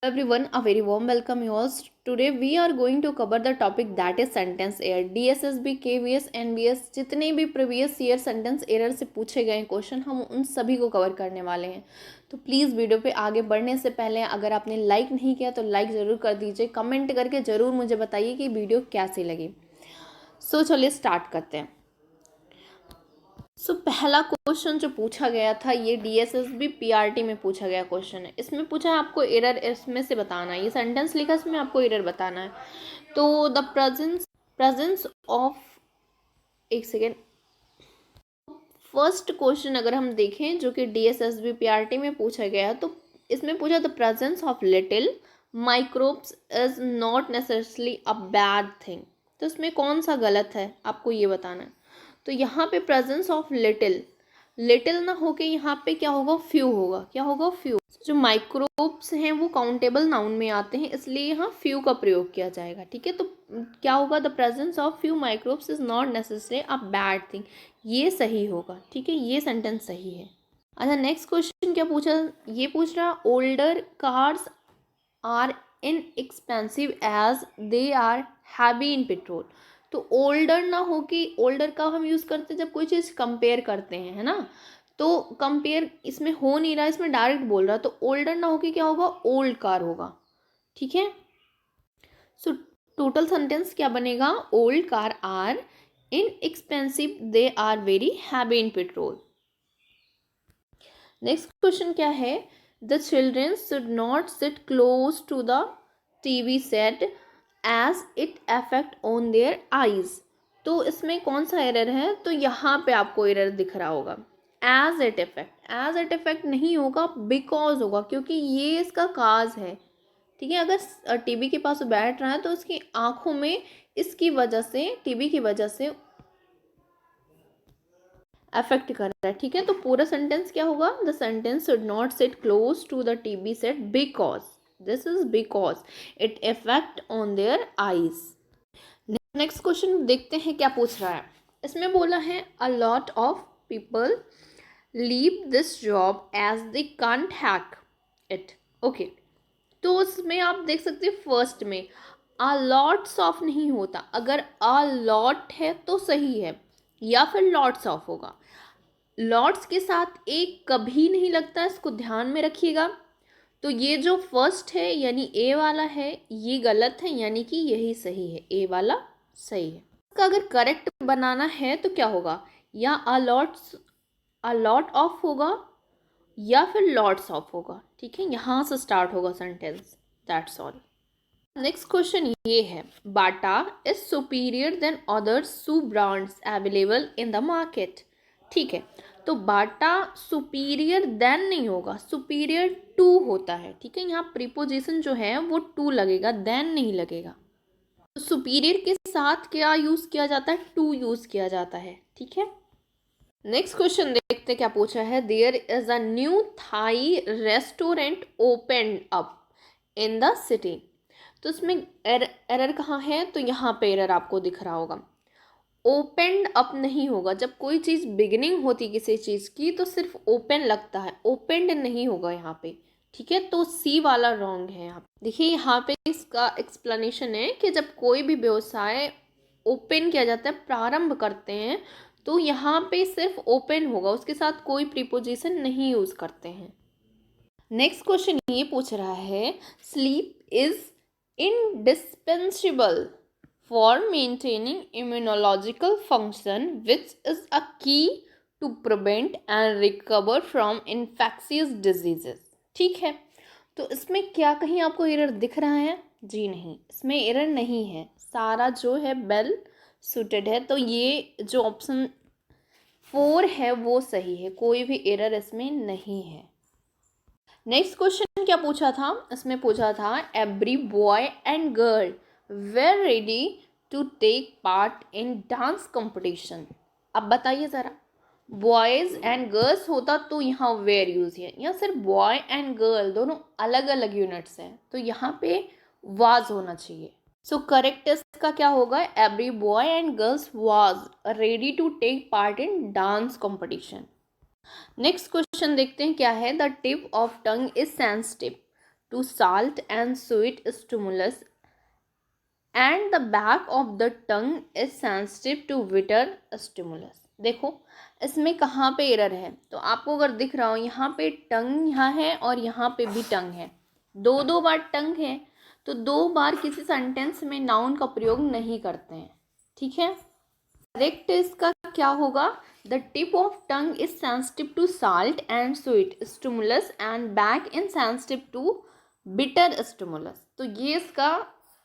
Everyone, a very warm welcome you all. Today we are going to cover the topic that is sentence error. DSSB, KVS, NBS जितने भी previous year sentence error से पूछे गए question हम उन सभी को कवर करने वाले हैं। तो प्लीज़ वीडियो पे आगे बढ़ने से पहले अगर आपने लाइक नहीं किया तो लाइक ज़रूर कर दीजिए। कमेंट करके ज़रूर मुझे बताइए कि वीडियो कैसी लगी। चलिए स्टार्ट करते हैं। पहला क्वेश्चन जो पूछा गया था ये DSSB PRT में पूछा गया क्वेश्चन है। इसमें पूछा है आपको एरर इसमें से बताना है। ये सेंटेंस लिखा इसमें आपको एरर बताना है। तो द प्रेजेंस ऑफ, एक सेकेंड, फर्स्ट क्वेश्चन अगर हम देखें जो कि DSSB PRT में पूछा गया है तो इसमें पूछा the presence of little microbes is not necessarily a bad thing. तो इसमें कौन सा गलत है आपको ये बताना है। तो यहाँ पे प्रेजेंस ऑफ लिटिल ना होके यहाँ पे क्या होगा, फ्यू होगा। क्या होगा, फ्यू। जो माइक्रोब्स हैं वो काउंटेबल नाउन में आते हैं, इसलिए यहाँ फ्यू का प्रयोग किया जाएगा। ठीक है, तो क्या होगा, the presence of few microbes is not necessary a bad thing. ये सही होगा। ठीक है, ये सेंटेंस सही है। अच्छा, नेक्स्ट क्वेश्चन क्या पूछा, ये पूछ रहा older cars are inexpensive as they are heavy in petrol. तो ओल्डर ना हो कि ओल्डर का हम यूज़ करते हैं जब कोई चीज़ कंपेयर करते हैं, है ना। तो कंपेयर इसमें हो नहीं रहा, इसमें डायरेक्ट बोल रहा, तो ओल्डर ना हो कि क्या होगा, ओल्ड कार होगा। ठीक है, सो टोटल सेंटेंस क्या बनेगा, old car are inexpensive, they are very heavy in petrol. Next question क्या है, the children should not sit close to the TV set as it affect on their eyes. तो इसमें कौन सा error है, तो यहाँ पे आपको एरर दिख रहा होगा। एज इट इफेक्ट नहीं होगा, बिकॉज होगा, क्योंकि ये इसका काज है। ठीक है, अगर टीवी के पास बैठ रहा है तो उसकी आंखों में इसकी वजह से, टीवी की वजह से अफेक्ट कर रहा है। ठीक है, तो पूरा सेंटेंस क्या होगा, the sentence should not sit close to the TV set because, this is because it effect on their eyes. Next question देखते हैं क्या पूछ रहा है। इसमें बोला है a lot of people leave this job as they can't hack it. Okay, तो उसमें आप देख सकते हैं फर्स्ट में अ लॉट्स ऑफ नहीं होता, अगर अ लॉट है तो सही है, या फिर लॉट्स ऑफ होगा। लॉट्स के साथ एक कभी नहीं लगता, इसको ध्यान में रखिएगा। तो ये जो फर्स्ट है यानी ए वाला है ये गलत है, यानी कि यही सही है, ए वाला सही है। इसका अगर करेक्ट बनाना है तो क्या होगा, या अ लॉट ऑफ होगा या फिर लॉट्स ऑफ होगा। ठीक है, यहाँ से स्टार्ट होगा sentence, that's all. Next question ये है, Bata is superior than other shoe brands available in the market. ठीक है, तो बाटा सुपीरियर देन नहीं होगा, सुपीरियर टू होता है। ठीक है, यहाँ प्रीपोजिशन जो है वो टू लगेगा, देन नहीं लगेगा। तो सुपीरियर के साथ क्या यूज किया जाता है, टू यूज किया जाता है। ठीक है, नेक्स्ट क्वेश्चन देखते क्या पूछा है, there is a new Thai restaurant open up in the city. तो इसमें एरर कहाँ है, तो यहाँ पे एरर आपको दिख रहा होगा। ओपेंड अप नहीं होगा, जब कोई चीज़ बिगिनिंग होती किसी चीज़ की तो सिर्फ ओपन लगता है, ओपेंड नहीं होगा यहाँ पे। ठीक है, तो सी वाला रॉन्ग है। यहाँ देखिए, यहाँ पे इसका एक्सप्लेनेशन है कि जब कोई भी व्यवसाय ओपन किया जाता है, प्रारंभ करते हैं, तो यहाँ पे सिर्फ ओपन होगा, उसके साथ कोई प्रीपोजिशन नहीं यूज करते हैं। नेक्स्ट क्वेश्चन ये पूछ रहा है, sleep is indispensable for maintaining immunological function, which is a key to prevent and recover from infectious diseases। ठीक है, तो इसमें क्या कहीं आपको एरर दिख रहा है, जी नहीं, इसमें एरर नहीं है, सारा जो है वेल सुटेड है। तो ये जो ऑप्शन 4 है वो सही है, कोई भी एरर इसमें नहीं है। नेक्स्ट क्वेश्चन क्या पूछा था, इसमें पूछा था every boy and girl were ready to take part in dance competition. अब बताइए ज़रा, बॉयज़ एंड गर्ल्स होता तो यहाँ वेयर यूज है, यहाँ सिर्फ बॉय एंड गर्ल दोनों अलग अलग यूनिट्स हैं, तो यहाँ पे वाज होना चाहिए। सो करेक्ट इसका क्या होगा, every boy and girls was ready to take part in dance competition. Next question देखते हैं क्या है, the tip of tongue is sensitive to salt and sweet stimulus and the back of the tongue is sensitive to bitter stimulus. देखो इसमें कहाँ पे error है, तो आपको अगर दिख रहा हो यहाँ पे टंग यहाँ है और यहाँ पे भी टंग है, दो बार टंग है, तो 2 बार किसी सेंटेंस में नाउन का प्रयोग नहीं करते हैं, ठीक है। करेक्ट इसका क्या होगा, the tip of tongue is sensitive to salt and sweet stimulus and back in sensitive to bitter stimulus, तो ये इसका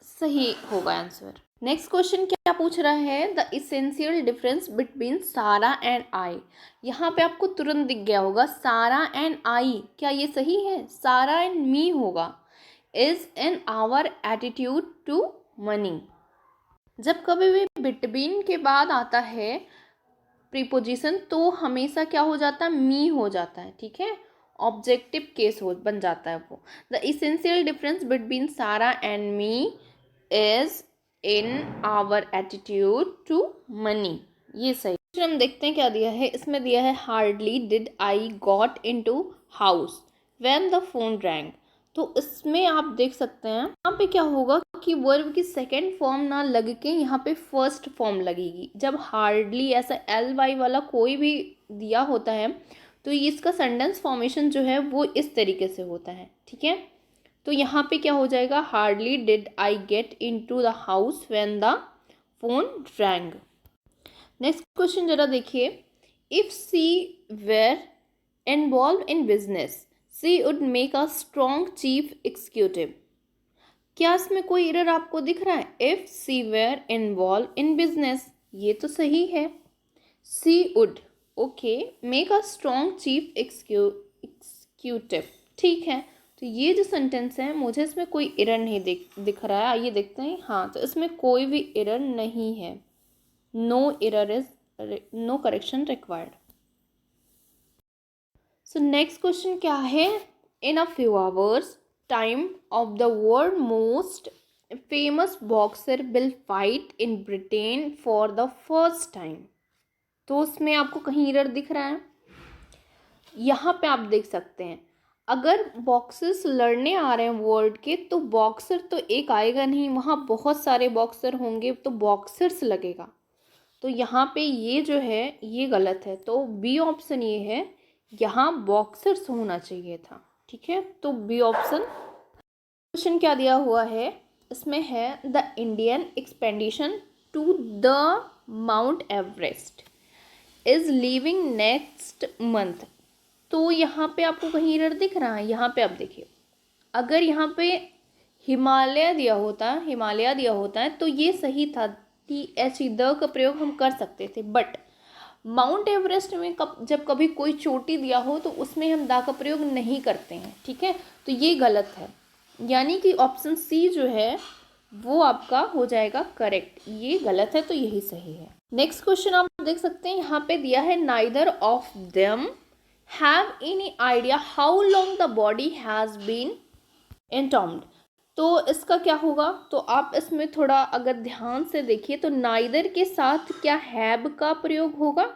सही होगा आंसर। नेक्स्ट क्वेश्चन क्या पूछ रहा है, the essential difference between Sara and I. यहाँ पे आपको तुरंत दिख गया होगा सारा एंड आई, क्या ये सही है, सारा एंड मी होगा, is in our attitude to money. जब कभी भी बिटवीन के बाद आता है प्रीपोजिशन तो हमेशा क्या हो जाता है, मी हो जाता है, ठीक है, ऑब्जेक्टिव केस हो बन जाता है वो। The essential difference between Sara and me is in our attitude to money, ये सही। हम देखते हैं क्या दिया है, इसमें दिया है hardly did I got into house when the phone wrong. तो इसमें आप देख सकते हैं यहाँ पे क्या होगा कि वर्ब की सेकेंड फॉर्म ना लग के यहाँ पे फर्स्ट फॉर्म लगेगी। जब हार्डली ऐसा LY वाला कोई भी दिया होता है तो इसका सेंटेंस फॉर्मेशन जो है वो इस तरीके से होता है, ठीक है। तो यहाँ पे क्या हो जाएगा, hardly did I get into the house when the phone rang. Next question जरा देखिए, if she were involve in business she would make a strong chief executive. क्या इसमें कोई एरर आपको दिख रहा है, if she were involve in business, ये तो सही है, she would okay make a strong chief executive, ठीक है। तो ये जो सेंटेंस है मुझे इसमें कोई एरर नहीं दिख रहा है, आइए देखते हैं। हाँ, तो इसमें कोई भी एरर नहीं है, no error is no correction required. So next question क्या है, in a few hours time of the world most famous boxer will fight in Britain for the first time. तो उसमें आपको कहीं एरर दिख रहा है, यहाँ पे आप देख सकते हैं अगर बॉक्सर्स लड़ने आ रहे हैं वर्ल्ड के तो बॉक्सर तो एक आएगा नहीं, वहाँ बहुत सारे बॉक्सर होंगे तो बॉक्सर्स लगेगा। तो यहाँ पे ये जो है ये गलत है, तो बी ऑप्शन ये है, यहाँ बॉक्सर्स होना चाहिए था, ठीक है। तो बी ऑप्शन। क्वेश्चन क्या दिया हुआ है, इसमें है the Indian expedition to the Mount Everest is leaving next month. तो यहाँ पे आपको कहीं एरर दिख रहा है, यहाँ पे आप देखिए अगर यहाँ पे हिमालय दिया होता है तो ये सही था, TH द का प्रयोग हम कर सकते थे, बट माउंट एवरेस्ट में जब कभी कोई चोटी दिया हो तो उसमें हम दा का प्रयोग नहीं करते हैं, ठीक है। तो ये गलत है, यानी कि ऑप्शन सी जो है वो आपका हो जाएगा करेक्ट, ये गलत है तो यही सही है। नेक्स्ट क्वेश्चन आप देख सकते हैं यहाँ पे दिया है neither of them have any idea how long the body has been entombed. तो इसका क्या होगा, तो आप इसमें थोड़ा अगर ध्यान से देखिए तो नाइदर के साथ क्या हैव का प्रयोग होगा,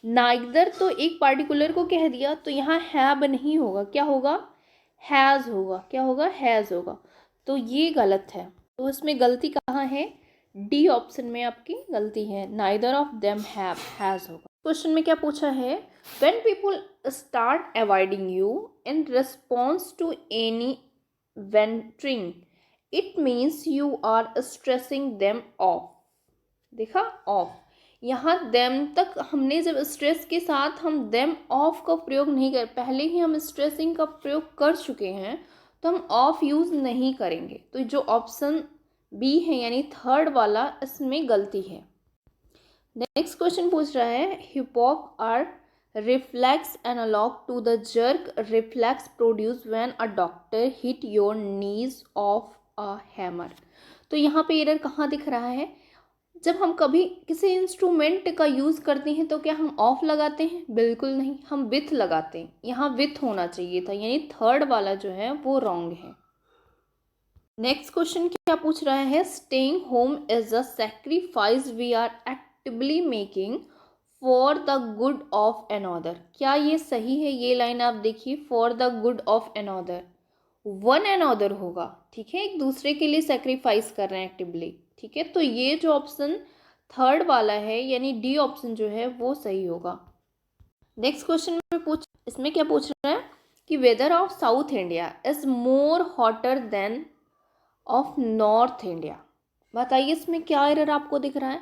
नाइदर तो एक पार्टिकुलर को कह दिया तो यहाँ हैव नहीं होगा, क्या होगा, हैज़ होगा, क्या होगा, हैज़ होगा। तो ये गलत है, तो इसमें गलती कहाँ है, डी ऑप्शन में आपकी गलती है, neither of them have, has होगा। क्वेश्चन में क्या पूछा है, when people start avoiding you in response to any venting it means you are stressing them off. देखा, ऑफ, यहाँ देम तक हमने जब स्ट्रेस के साथ हम देम ऑफ का प्रयोग नहीं कर, पहले ही हम स्ट्रेसिंग का प्रयोग कर चुके हैं तो हम ऑफ यूज़ नहीं करेंगे। तो जो ऑप्शन बी है यानी थर्ड वाला इसमें गलती है। नेक्स्ट क्वेश्चन पूछ रहा है, हिपॉक are reflex analog to the jerk reflex produce when a doctor hit your knees of a hammer. तो यहाँ पे एरर कहाँ दिख रहा है, जब हम कभी किसी इंस्ट्रूमेंट का यूज़ करते हैं तो क्या हम ऑफ लगाते हैं, बिल्कुल नहीं, हम विथ लगाते हैं, यहाँ विथ होना चाहिए था, यानी थर्ड वाला जो है वो रॉन्ग है। नेक्स्ट क्वेश्चन क्या पूछ रहा है, staying home is a sacrifice we are actively making for the good of another. क्या ये सही है, ये लाइन आप देखिए, for the good of another, one and other होगा, ठीक है, एक दूसरे के लिए सेक्रीफाइस कर रहे हैं एक्टिवली, ठीक है। तो ये जो ऑप्शन थर्ड वाला है यानी डी ऑप्शन जो है वो सही होगा। नेक्स्ट क्वेश्चन में इसमें क्या पूछ रहा है कि weather of south India is more hotter than of north India. बताइए इसमें क्या एरर आपको दिख रहा है।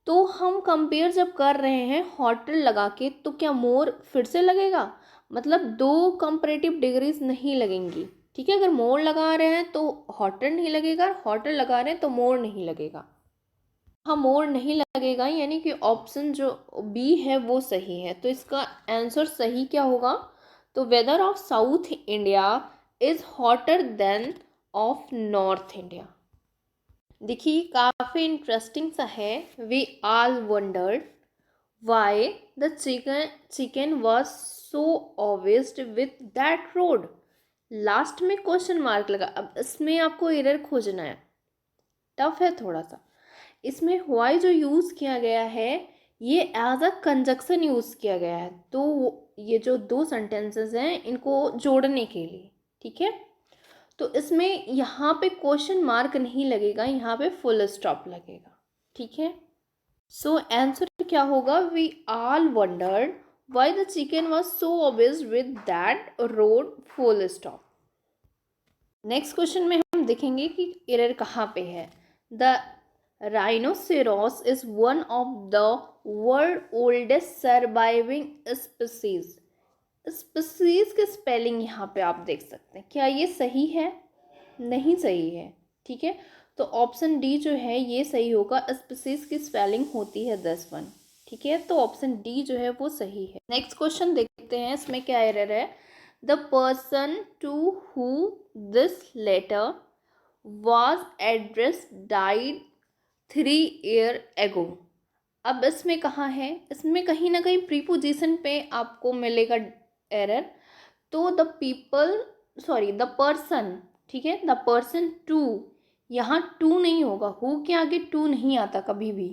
तो हम कंपेयर जब कर रहे हैं हॉटर लगा के तो क्या मोर फिर से लगेगा, मतलब दो कंपेरेटिव डिग्रीज नहीं लगेंगी, ठीक है। अगर मोर लगा रहे हैं तो हॉटर नहीं लगेगा, हॉटर लगा रहे हैं तो मोर नहीं लगेगा। हाँ, मोर नहीं लगेगा यानी कि ऑप्शन जो बी है वो सही है। तो इसका आंसर सही क्या होगा, तो weather of south India is hotter than of north India. देखिए काफ़ी इंटरेस्टिंग सा है। We all wondered why the chicken was so obsessed with that road. Last में क्वेश्चन मार्क लगा। अब इसमें आपको एरर खोजना है, टफ है थोड़ा सा। इसमें वाई जो यूज़ किया गया है ये एज अ कंजक्शन यूज़ किया गया है। तो ये जो दो सेंटेंसेस हैं इनको जोड़ने के लिए, ठीक है। तो इसमें यहाँ पे क्वेश्चन मार्क नहीं लगेगा, यहाँ पे फुल स्टॉप लगेगा, ठीक है। सो आंसर क्या होगा, we all wondered why the chicken was so obvious with that road full stop. Next question में हम देखेंगे कि एरर कहाँ पे है। The rhinoceros is one of the world oldest surviving species. Species के स्पेलिंग यहाँ पे आप देख सकते हैं, क्या ये सही है, नहीं सही है, ठीक है। तो ऑप्शन डी जो है ये सही होगा। स्पीसीज की स्पेलिंग होती है 10-1, ठीक है। तो ऑप्शन डी जो है वो सही है। नेक्स्ट क्वेश्चन देखते हैं इसमें क्या एरर है। The person to who this letter was address died 3 years ago। अब इसमें कहाँ है, इसमें कहीं ना कहीं प्रीपोजिशन पे आपको मिलेगा एरर। तो द पर्सन, ठीक है, द पर्सन टू, यहाँ टू नहीं होगा, हु के आगे टू नहीं आता कभी भी।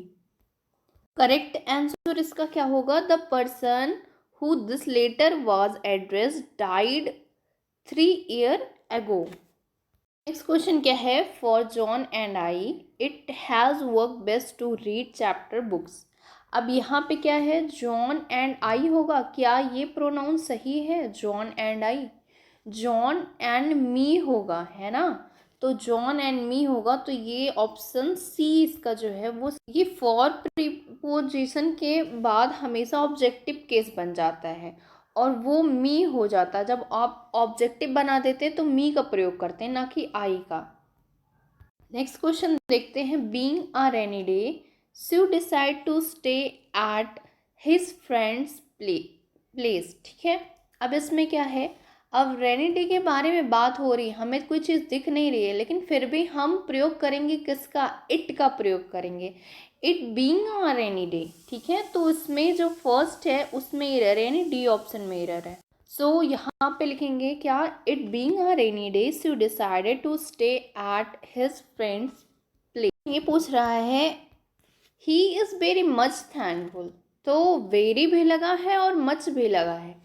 करेक्ट आंसर इसका क्या होगा, the person who this letter was address died 3 years ago। Next question क्या है, for John and I it has work best to read chapter books. अब यहाँ पे क्या है, जॉन एंड आई होगा, क्या ये प्रोनाउन सही है, John and I. John and me होगा, है ना। तो जॉन एंड मी होगा, तो ये ऑप्शन सी इसका जो है वो, ये फॉर प्रीपोजिशन के बाद हमेशा ऑब्जेक्टिव केस बन जाता है और वो मी हो जाता है। जब आप ऑब्जेक्टिव बना देते हैं तो मी का प्रयोग करते हैं, ना कि आई का। नेक्स्ट क्वेश्चन देखते हैं। Being a rainy day Shiv decide to stay at his friends place, ठीक है। अब इसमें क्या है, अब रेनी डे के बारे में बात हो रही है, हमें कोई चीज़ दिख नहीं रही है, लेकिन फिर भी हम प्रयोग करेंगे किसका, इट का प्रयोग करेंगे। It being a rainy day, ठीक है। तो इसमें जो फर्स्ट है उसमें एरर है, यानी डी ऑप्शन में एरर है। सो यहाँ पे लिखेंगे क्या, it being a rainy day Shiv decided to stay at his friends place. ये पूछ रहा है he is very much thankful. तो वेरी भी लगा है और मच भी लगा है।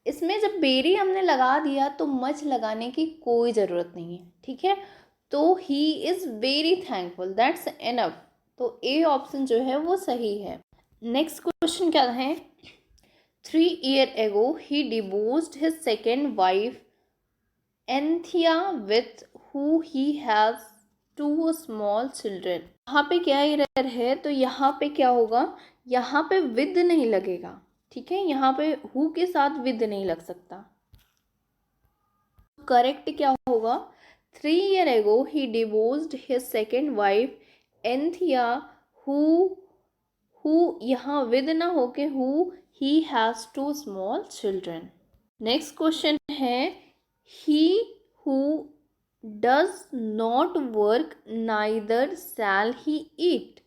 इसमें जब वेरी हमने लगा दिया तो मच लगाने की कोई ज़रूरत नहीं है, ठीक है। तो ही is very thankful, that's enough. तो ए ऑप्शन जो है वो सही है। नेक्स्ट क्वेश्चन क्या है, 3 years ago he divorced his second wife Anthea with who he has 2 small children। यहाँ पे क्या एरर है, तो यहाँ पे क्या होगा, यहाँ पे विद नहीं लगेगा, ठीक है। यहाँ पे हु के साथ विद नहीं लग सकता। करेक्ट क्या होगा, 3 years ago he divorced his second wife Anthea who यहाँ विद ना होके who he has 2 small children। Next question है, he who does not work neither shall he eat।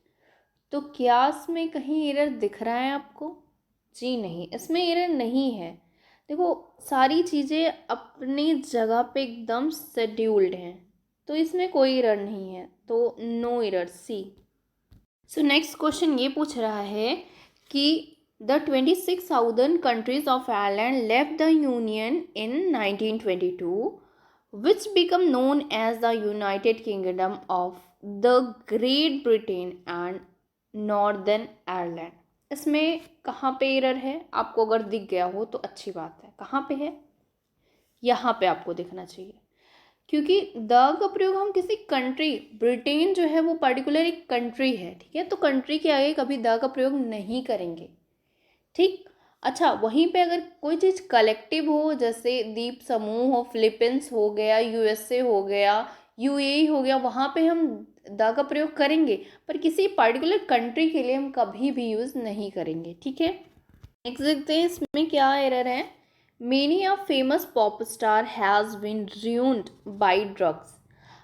तो क्या इसमें कहीं एरर दिख रहा है आपको, जी नहीं, इसमें एरर नहीं है। देखो सारी चीज़ें अपनी जगह पे एकदम शेड्यूल्ड हैं, तो इसमें कोई एरर नहीं है, तो नो एरर, सी। सो नेक्स्ट क्वेश्चन ये पूछ रहा है कि the 26 southern countries of Ireland left the union in 1922 which become known as the United Kingdom of the Great Britain and Northern Ireland. इसमें कहाँ पे एरर है? आपको अगर दिख गया हो तो अच्छी बात है। कहाँ पे है? यहाँ पे आपको दिखना चाहिए, क्योंकि द का प्रयोग हम किसी कंट्री, ब्रिटेन जो है वो पर्टिकुलर एक कंट्री है, ठीक है, तो कंट्री के आगे कभी द का प्रयोग नहीं करेंगे, ठीक। अच्छा, वहीं पे अगर कोई चीज़ कलेक्टिव हो, जैसे द्वीप समूह हो, फिलीपींस हो गया, यूएसए हो गया, यूएई हो गया, वहाँ पे हम द का प्रयोग करेंगे, पर किसी पर्टिकुलर कंट्री के लिए हम कभी भी यूज़ नहीं करेंगे, ठीक है। नेक्स्ट देखते हैं इसमें क्या एरर है। Many a famous pop star has been ruined by drugs.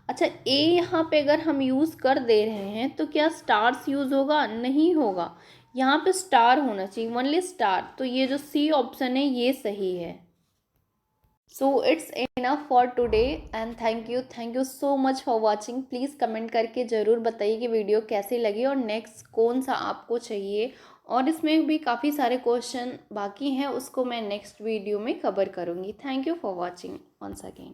अच्छा, ए यहाँ पे अगर हम यूज़ कर दे रहे हैं तो क्या स्टार्स यूज़ होगा? नहीं होगा, यहाँ पे स्टार होना चाहिए, ओनली स्टार। तो ये जो सी ऑप्शन है ये सही है। So it's enough for today and thank you so much for watching. Please comment करके ज़रूर बताइए कि वीडियो कैसी लगी और नेक्स्ट कौन सा आपको चाहिए, और इसमें भी काफ़ी सारे क्वेश्चन बाकी हैं, उसको मैं नेक्स्ट वीडियो में कवर करूँगी। Thank you for watching once again.